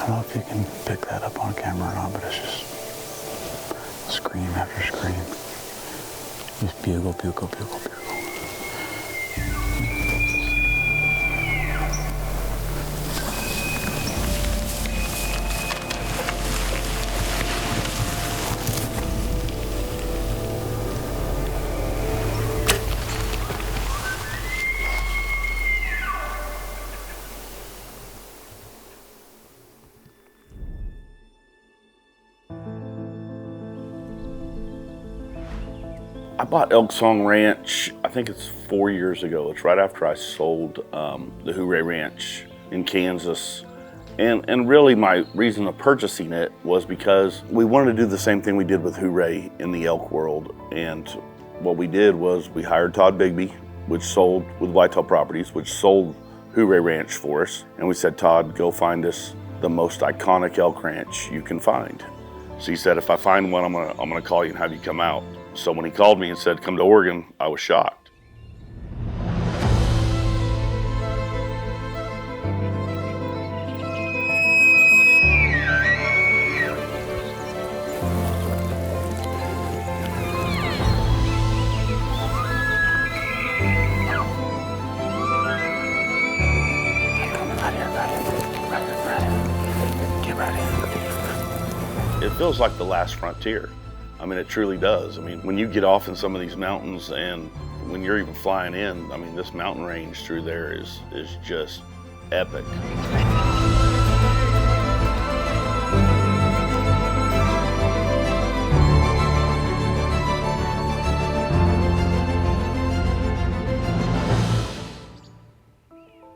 don't know if you can pick that up on camera or not, but it's just scream after scream. Just bugle, bugle, bugle, bugle. I bought Elk Song Ranch, I think it's 4 years ago. It's right after I sold the Hooray Ranch in Kansas. And really my reason of purchasing it was because we wanted to do the same thing we did with Hooray in the elk world. And what we did was we hired Todd Bigby, which sold with Whitetail Properties, which sold Hooray Ranch for us. And we said, Todd, go find us the most iconic elk ranch you can find. So he said, if I find one, I'm gonna call you and have you come out. So when he called me and said, come to Oregon, I was shocked. It feels like the last frontier. I mean, it truly does. I mean, when you get off in some of these mountains and when you're even flying in, I mean, this mountain range through there is just epic.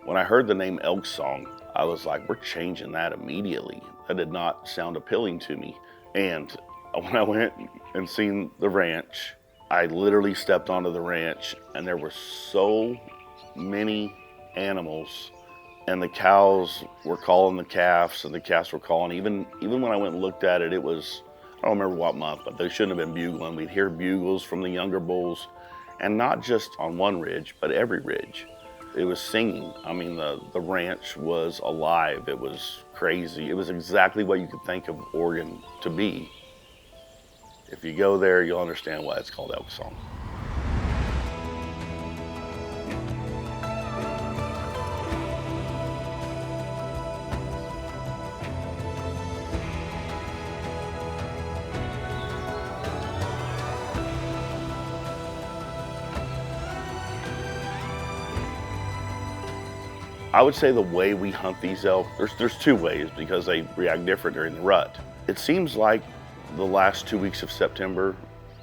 When I heard the name Elk Song, I was like, we're changing that immediately. That did not sound appealing to me. And when I went and seen the ranch, I literally stepped onto the ranch and there were so many animals, and the cows were calling the calves and the calves were calling. Even when I went and looked at it, it was, I don't remember what month, but they shouldn't have been bugling. We'd hear bugles from the younger bulls, and not just on one ridge, but every ridge. It was singing. I mean, the ranch was alive. It was crazy. It was exactly what you could think of Oregon to be. If you go there, you'll understand why it's called Elk Song. I would say the way we hunt these elk, there's two ways because they react different during the rut. It seems like the last 2 weeks of September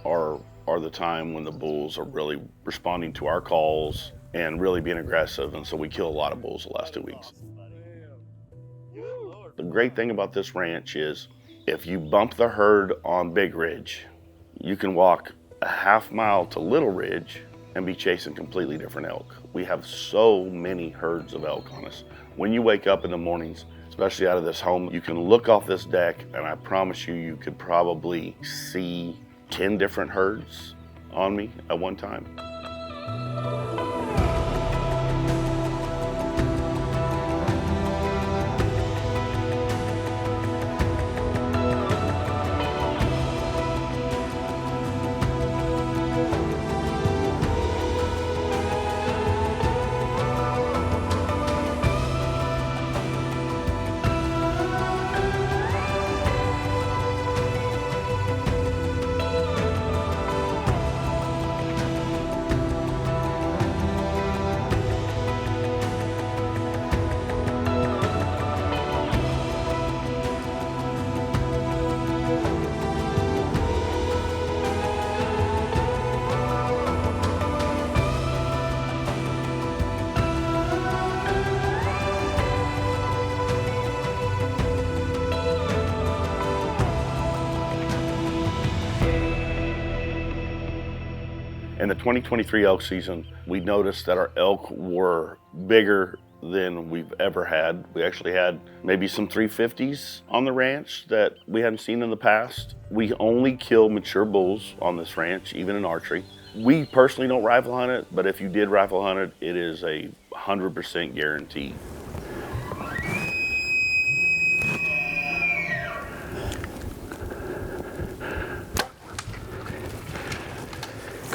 are the time when the bulls are really responding to our calls and really being aggressive, and so we kill a lot of bulls the last 2 weeks. The great thing about this ranch is if you bump the herd on Big Ridge, you can walk a half mile to Little Ridge and be chasing completely different elk. We have so many herds of elk on us. When you wake up in the mornings, especially out of this home, you can look off this deck and I promise you, you could probably see 10 different herds on me at one time. In the 2023 elk season, we noticed that our elk were bigger than we've ever had. We actually had maybe some 350s on the ranch that we hadn't seen in the past. We only kill mature bulls on this ranch, even in archery. We personally don't rifle hunt it, but if you did rifle hunt it, it is a 100% guarantee.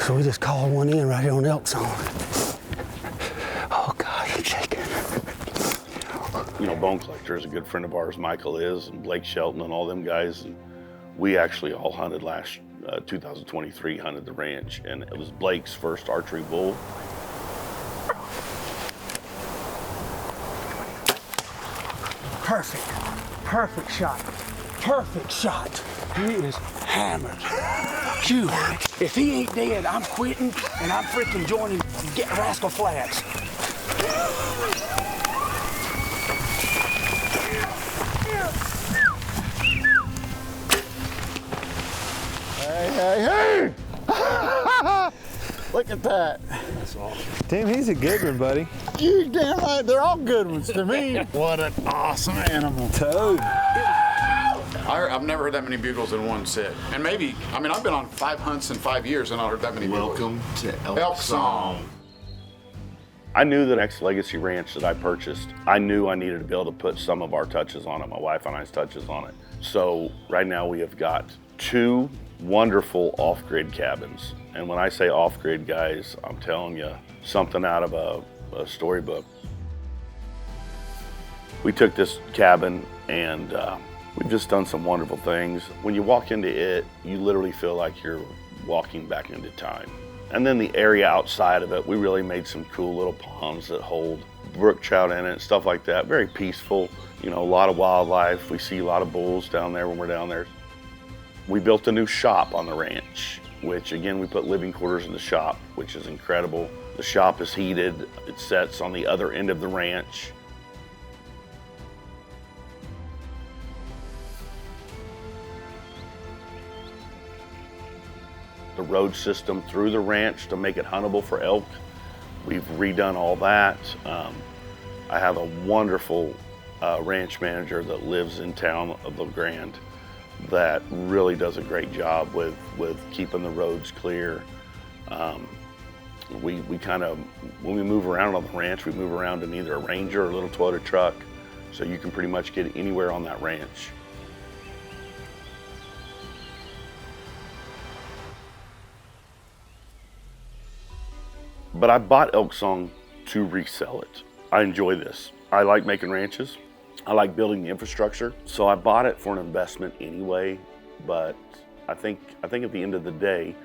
So we just called one in right here on Elk Song. Oh God, he's shaking. You know, Bone Collector is a good friend of ours, Michael is, and Blake Shelton and all them guys. And we actually all hunted last 2023, hunted the ranch, and it was Blake's first archery bull. Perfect shot. Perfect shot. He is hammered. Phew. If he ain't dead, I'm quitting and I'm freaking joining Rascal Flats. Hey! Look at that. That's awesome. Tim, he's a good one, buddy. You damn right, they're all good ones to me. What an awesome animal. Toad. I've never heard that many bugles in one sit. And maybe, I mean, I've been on 5 hunts in 5 years and I heard that many bugles. Welcome to Elk Song. I knew the next Legacy Ranch that I purchased, I knew I needed to be able to put some of our touches on it, my wife and I's touches on it. So right now we have got 2 wonderful off-grid cabins. And when I say off-grid, guys, I'm telling you, something out of a storybook. We took this cabin and we've just done some wonderful things. When you walk into it, you literally feel like you're walking back into time. And then the area outside of it, we really made some cool little ponds that hold brook trout in it, stuff like that. Very peaceful, you know, a lot of wildlife. We see a lot of bulls down there when we're down there. We built a new shop on the ranch, which again, we put living quarters in the shop, which is incredible. The shop is heated. It sets on the other end of the ranch. The road system through the ranch to make it huntable for elk. We've redone all that. I have a wonderful ranch manager that lives in town of the Grande that really does a great job with keeping the roads clear. We kind of, when we move around on the ranch, we move around in either a Ranger or a little Toyota truck, so you can pretty much get anywhere on that ranch. But I bought Elk Song to resell it. I enjoy this. I like making ranches. I like building the infrastructure. So I bought it for an investment anyway, but I think at the end of the day,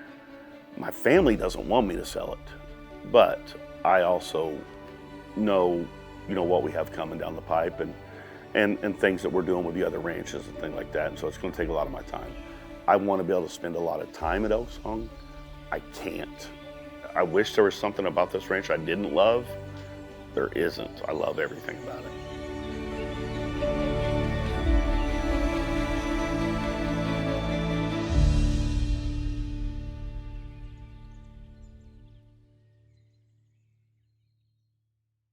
my family doesn't want me to sell it. But I also know, you know, what we have coming down the pipe and things that we're doing with the other ranches and things like that. And so it's gonna take a lot of my time. I want to be able to spend a lot of time at Elk Song. I can't. I wish there was something about this ranch I didn't love. There isn't. I love everything about it.